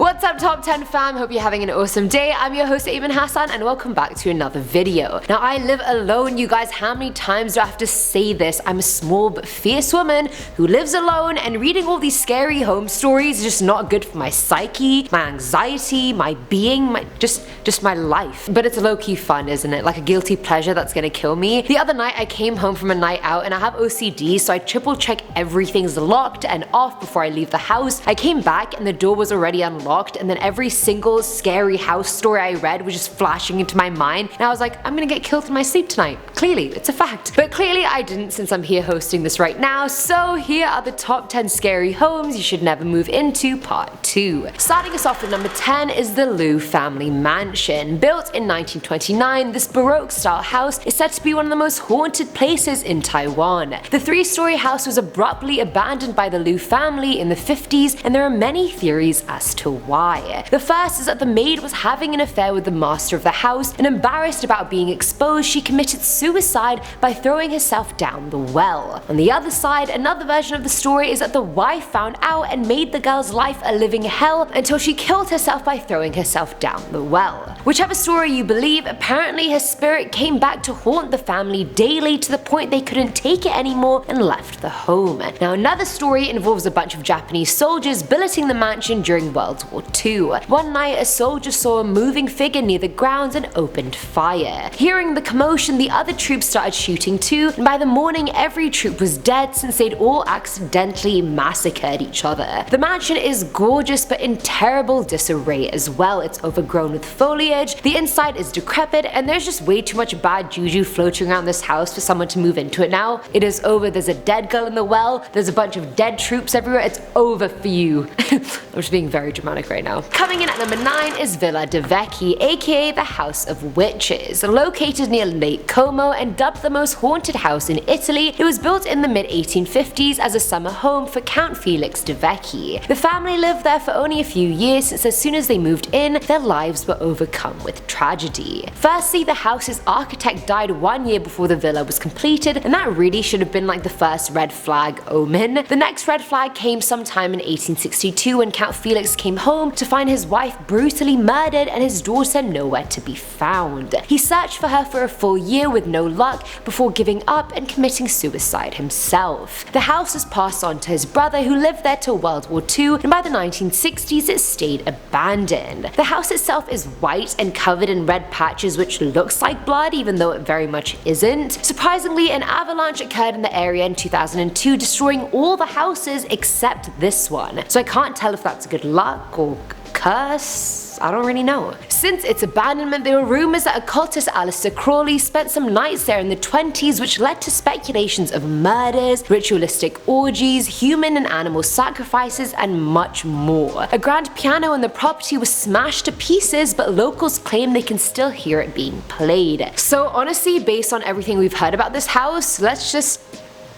What's up top 10 fam, hope you're having an awesome day. I'm your host Ayman Hasan and welcome back to another video. Now I live alone, you guys. How many times do I have to say this? I'm a small but fierce woman who lives alone, and reading all these scary home stories is just not good for my psyche, my anxiety, my being, just my life. But it's low-key fun, isn't it? Like a guilty pleasure that's gonna kill me. The other night I came home from a night out and I have OCD, so I triple check everything's locked and off before I leave the house. I came back and the door was already unlocked, and then every single scary house story I read was just flashing into my mind, and I was like, I'm gonna get killed in my sleep tonight. Clearly, it's a fact. But clearly I didn't, since I'm here hosting this right now, so here are the top 10 scary homes you should never move into part 2. Starting us off with number 10 is the Liu family mansion. Built in 1929, this Baroque style house is said to be one of the most haunted places in Taiwan. The 3-story house was abruptly abandoned by the Liu family in the 50s, and there are many theories as to why. The first is that the maid was having an affair with the master of the house, and embarrassed about being exposed, she committed suicide by throwing herself down the well. On the other side, another version of the story is that the wife found out and made the girl's life a living hell until she killed herself by throwing herself down the well. Whichever story you believe, apparently her spirit came back to haunt the family daily to the point they couldn't take it anymore and left the home. Now another story involves a bunch of Japanese soldiers billeting the mansion during World War II. One night a soldier saw a moving figure near the grounds and opened fire. Hearing the commotion, the other troops started shooting too, and by the morning every troop was dead since they'd all accidentally massacred each other. The mansion is gorgeous but in terrible disarray as well. It's overgrown with foliage, the inside is decrepit, and there's just way too much bad juju floating around this house for someone to move into it now. It is over. There's a dead girl in the well, there's a bunch of dead troops everywhere. It's over for you. I'm just being very dramatic right now. Coming in at number 9 is Villa de Vecchi, aka the House of Witches. Located near Lake Como and dubbed the most haunted house in Italy, it was built in the mid-1850s as a summer home for Count Felix de Vecchi. The family lived there for only a few years, since as soon as they moved in, their lives were overcome with tragedy. Firstly, the house's architect died 1 year before the villa was completed, and that really should have been like the first red flag omen. The next red flag came sometime in 1862 when Count Felix came home to find his wife brutally murdered and his daughter nowhere to be found. He searched for her for a full year with no luck before giving up and committing suicide himself. The house was passed on to his brother, who lived there till World War II, and by the 1960s it stayed abandoned. The house itself is white and covered in red patches which looks like blood even though it very much isn't. Surprisingly, an avalanche occurred in the area in 2002, destroying all the houses except this one. So I can't tell if that's good luck or curse. I don't really know. Since its abandonment, there were rumors that occultist Aleister Crowley spent some nights there in the 20s, which led to speculations of murders, ritualistic orgies, human and animal sacrifices, and much more. A grand piano on the property was smashed to pieces, but locals claim they can still hear it being played. So honestly, based on everything we've heard about this house, let's just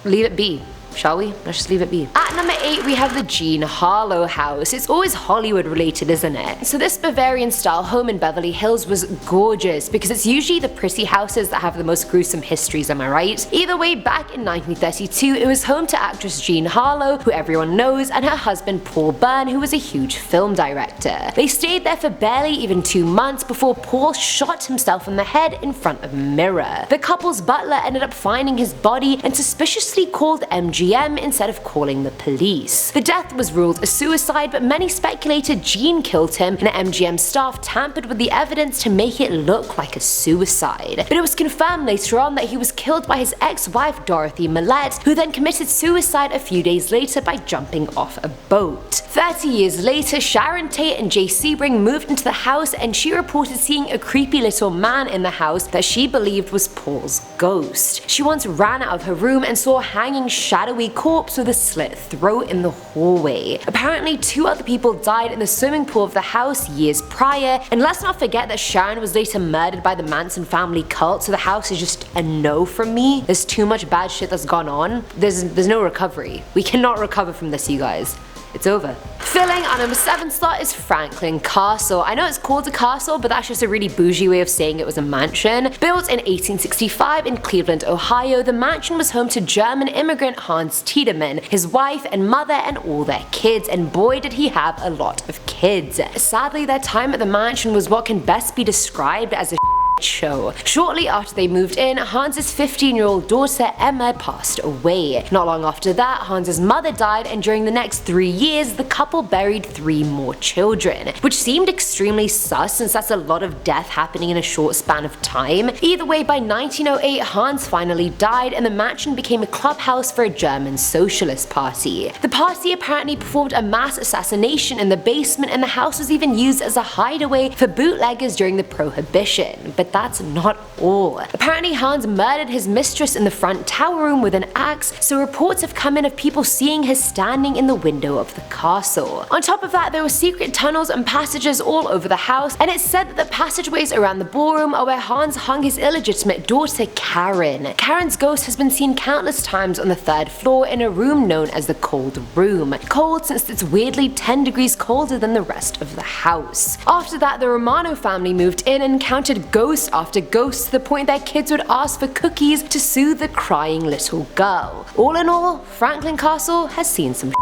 leave it be. Shall we? Let's just leave it be. At number 8 we have the Jean Harlow house. It's always Hollywood related, isn't it? So this Bavarian style home in Beverly Hills was gorgeous, because it's usually the pretty houses that have the most gruesome histories, am I right? Either way, back in 1932 it was home to actress Jean Harlow, who everyone knows, and her husband Paul Byrne, who was a huge film director. They stayed there for barely even 2 months before Paul shot himself in the head in front of a mirror. The couple's butler ended up finding his body and suspiciously called MGM instead of calling the police. The death was ruled a suicide, but many speculated Jean killed him and MGM staff tampered with the evidence to make it look like a suicide. But it was confirmed later on that he was killed by his ex-wife Dorothy Millett, who then committed suicide a few days later by jumping off a boat. 30 years later, Sharon Tate and Jay Sebring moved into the house, and she reported seeing a creepy little man in the house that she believed was Paul's ghost. She once ran out of her room and saw a hanging shadowy corpse with a slit throat in the hallway. Apparently 2 other people died in the swimming pool of the house years prior, and let's not forget that Sharon was later murdered by the Manson family cult, so the house is just a no from me. There's too much bad shit that's gone on. There's no recovery. We cannot recover from this, you guys. it's over. Filling our number 7 slot is Franklin Castle. I know it's called a castle, but that's just a really bougie way of saying it was a mansion. Built in 1865 in Cleveland, Ohio, the mansion was home to German immigrant Hans Tiedemann, his wife and mother and all their kids, and boy did he have a lot of kids. Sadly, their time at the mansion was what can best be described as a show. Shortly after they moved in, Hans's 15-year-old daughter Emma passed away. Not long after that, Hans's mother died, and during the next 3 years, the couple buried 3 more children, which seemed extremely sus since that's a lot of death happening in a short span of time. Either way, by 1908, Hans finally died, and the mansion became a clubhouse for a German socialist party. The party apparently performed a mass assassination in the basement, and the house was even used as a hideaway for bootleggers during the Prohibition. But that's not all. Apparently Hans murdered his mistress in the front tower room with an axe, so reports have come in of people seeing her standing in the window of the castle. On top of that, there were secret tunnels and passages all over the house, and it's said that the passageways around the ballroom are where Hans hung his illegitimate daughter Karen. Karen's ghost has been seen countless times on the 3rd floor in a room known as the Cold Room. Cold since it's weirdly 10 degrees colder than the rest of the house. After that, the Romano family moved in and encountered ghost after ghost to the point their kids would ask for cookies to soothe the crying little girl. All in all, Franklin Castle has seen some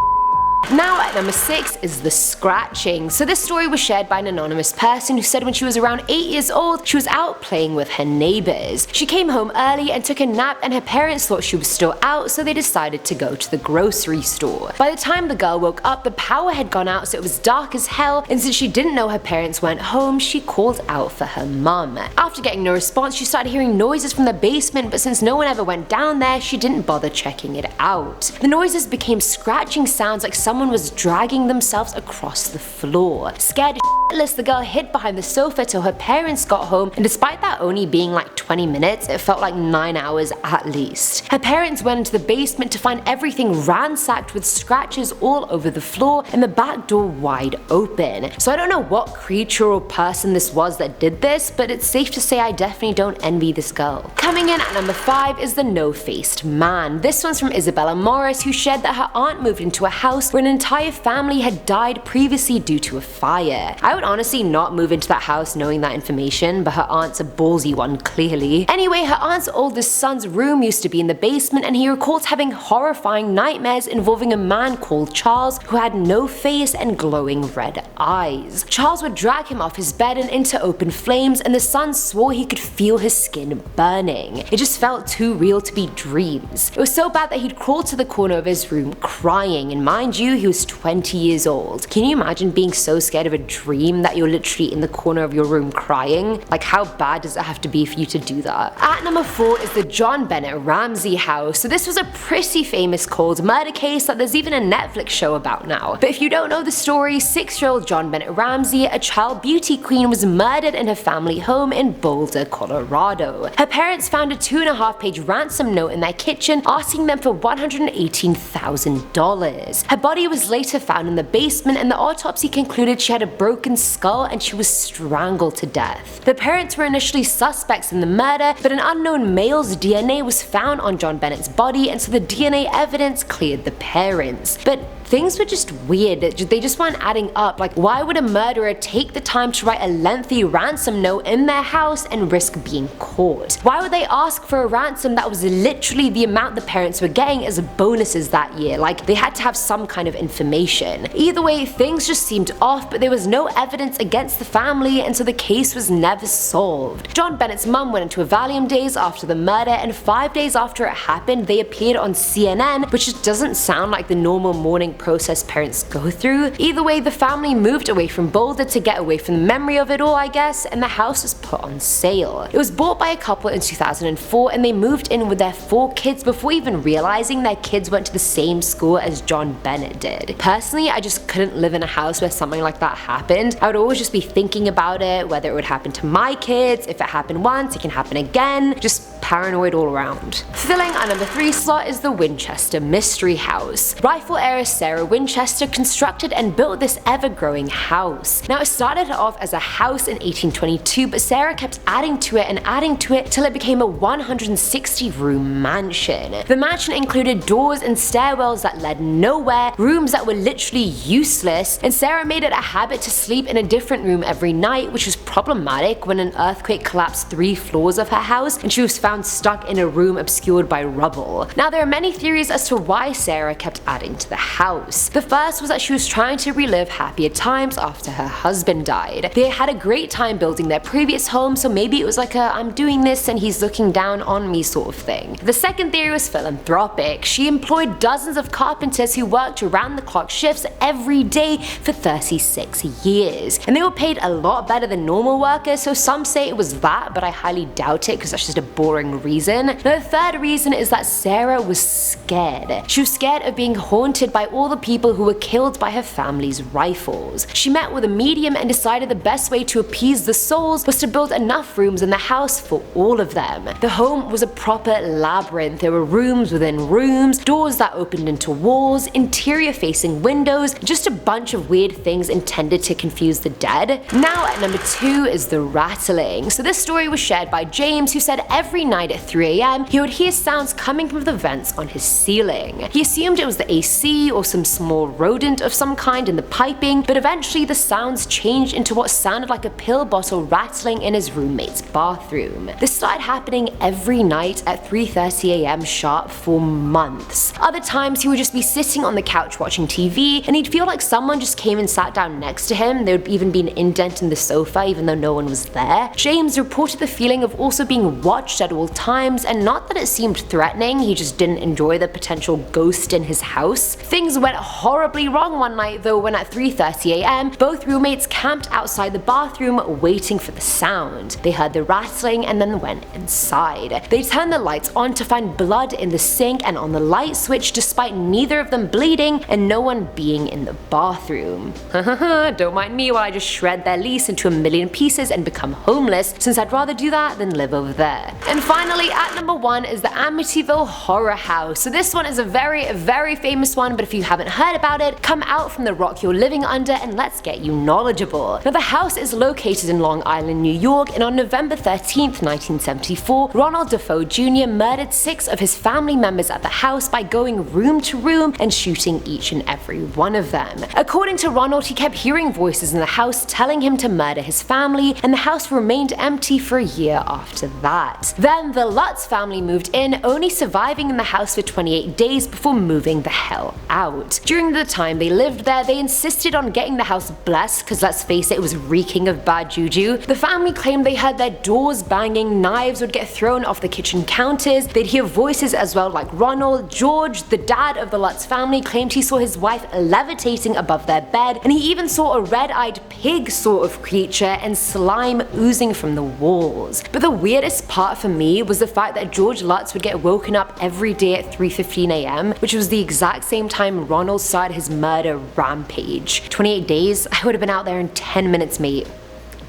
Now at number 6 is the scratching. So this story was shared by an anonymous person who said when she was around 8 years old, she was out playing with her neighbors. She came home early and took a nap, and her parents thought she was still out, so they decided to go to the grocery store. By the time the girl woke up, the power had gone out, so it was dark as hell, and since she didn't know her parents weren't home, she called out for her mum. After getting no response, she started hearing noises from the basement, but since no one ever went down there, she didn't bother checking it out. The noises became scratching sounds like someone was dragging themselves across the floor. Scared shitless, the girl hid behind the sofa till her parents got home, and despite that only being like 20 minutes, it felt like 9 hours at least. Her parents went into the basement to find everything ransacked with scratches all over the floor and the back door wide open. So I don't know what creature or person this was that did this, but it's safe to say I definitely don't envy this girl. Coming in at number 5 is the no-faced man. This one's from Isabella Morris, who shared that her aunt moved into a house where an entire family had died previously due to a fire. I would honestly not move into that house knowing that information, but her aunt's a ballsy one clearly. Anyway, her aunt's oldest son's room used to be in the basement, and he recalls having horrifying nightmares involving a man called Charles who had no face and glowing red eyes. Charles would drag him off his bed and into open flames, and the son swore he could feel his skin burning. It just felt too real to be dreams. It was so bad that he'd crawl to the corner of his room crying, and mind you, he was 20 years old. Can you imagine being so scared of a dream that you're literally in the corner of your room crying? Like, how bad does it have to be for you to do that? At number 4 is the JONBENET Ramsey house. So this was a pretty famous cold murder case that there's even a Netflix show about now. But if you don't know the story, 6-year-old JONBENET Ramsey, a child beauty queen, was murdered in her family home in Boulder, Colorado. Her parents found a 2.5-page ransom note in their kitchen asking them for $118,000. Her body was later found in the basement, and the autopsy concluded she had a broken skull and she was strangled to death. The parents were initially suspects in the murder, but an unknown male's DNA was found on JONBENET's body, and so the DNA evidence cleared the parents. But things were just weird. They just weren't adding up. Like, why would a murderer take the time to write a lengthy ransom note in their house and risk being caught? Why would they ask for a ransom that was literally the amount the parents were getting as bonuses that year? Like, they had to have some kind of information. Either way, things just seemed off, but there was no evidence against the family, and so the case was never solved. JONBENET's mum went into a Valium daze after the murder, and 5 days after it happened, they appeared on CNN, which just doesn't sound like the normal mourning process parents go through. Either way, the family moved away from Boulder to get away from the memory of it all, I guess, and the house was put on sale. It was bought by a couple in 2004, and they moved in with their 4 kids before even realizing their kids went to the same school as JONBENET did. Personally, I just couldn't live in a house where something like that happened. I would always just be thinking about it, whether it would happen to my kids. If it happened once, it can happen again. Just paranoid all around. Filling our number 3 slot is the Winchester Mystery House. Rifle Era said Sarah Winchester constructed and built this ever-growing house. Now it started off as a house in 1822, but Sarah kept adding to it till it became a 160-room mansion. The mansion included doors and stairwells that led nowhere, rooms that were literally useless, and Sarah made it a habit to sleep in a different room every night, which was problematic when an earthquake collapsed 3 floors of her house and she was found stuck in a room obscured by rubble. Now there are many theories as to why Sarah kept adding to the house. The first was that she was trying to relive happier times after her husband died. They had a great time building their previous home, so maybe it was like a I'm doing this and he's looking down on me sort of thing. The second theory was philanthropic. She employed dozens of carpenters who worked around the clock shifts every day for 36 years. And they were paid a lot better than normal workers, so some say it was that, but I highly doubt it because that's just a boring reason. Now, the third reason is that Sarah was scared. She was scared of being haunted by all the people who were killed by her family's rifles. She met with a medium and decided the best way to appease the souls was to build enough rooms in the house for all of them. The home was a proper labyrinth. There were rooms within rooms, doors that opened into walls, interior facing windows, just a bunch of weird things intended to confuse the dead. Now at number 2 is the rattling. So this story was shared by James, who said every night at 3 AM he would hear sounds coming from the vents on his ceiling. He assumed it was the AC or some small rodent of some kind in the piping, but eventually the sounds changed into what sounded like a pill bottle rattling in his roommate's bathroom. This started happening every night at 3:30 AM sharp for months. Other times he would just be sitting on the couch watching TV and he'd feel like someone just came and sat down next to him. There would even be an indent in the sofa even though no one was there. James reported the feeling of also being watched at all times, and not that it seemed threatening, he just didn't enjoy the potential ghost in his house. Things went horribly wrong one night though when at 3:30 AM both roommates camped outside the bathroom waiting for the sound. They heard the rattling and then went inside. They turned the lights on to find blood in the sink and on the light switch despite neither of them bleeding and no one being in the bathroom. Don't mind me while I just shred their lease into a million pieces and become homeless, since I'd rather do that than live over there. And finally at number 1 is the Amityville horror house. So this one is a very famous one, but if you haven't heard about it, come out from the rock you're living under and let's get you knowledgeable. Now the house is located in Long Island, New York, and on November 13th, 1974, Ronald Defoe Jr. murdered 6 of his family members at the house by going room to room and shooting each and every one of them. According to Ronald, he kept hearing voices in the house telling him to murder his family, and the house remained empty for a year after that. Then the Lutz family moved in, only surviving in the house for 28 days before moving the hell out. During the time they lived there, they insisted on getting the house blessed because let's face it was reeking of bad juju. The family claimed they heard their doors banging, knives would get thrown off the kitchen counters, they'd hear voices as well like Ronald. George, the dad of the Lutz family, claimed he saw his wife levitating above their bed, and he even saw a red-eyed pig sort of creature and slime oozing from the walls. But the weirdest part for me was the fact that George Lutz would get woken up every day at 3:15 AM, which was the exact same time Ronald started his murder rampage. 28 days? I would have been out there in 10 minutes, mate.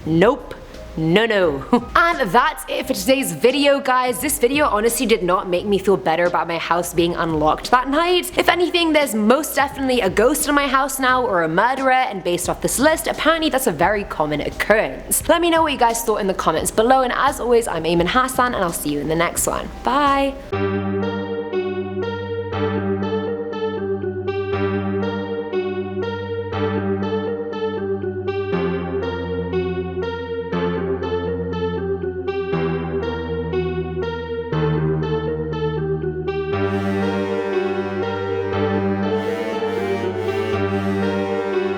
Nope. No. And that's it for today's video, guys. This video honestly did not make me feel better about my house being unlocked that night. If anything, there's most definitely a ghost in my house now or a murderer, and based off this list, apparently that's a very common occurrence. Let me know what you guys thought in the comments below, and as always, I'm Ayman Hasan and I'll see you in the next one. Bye!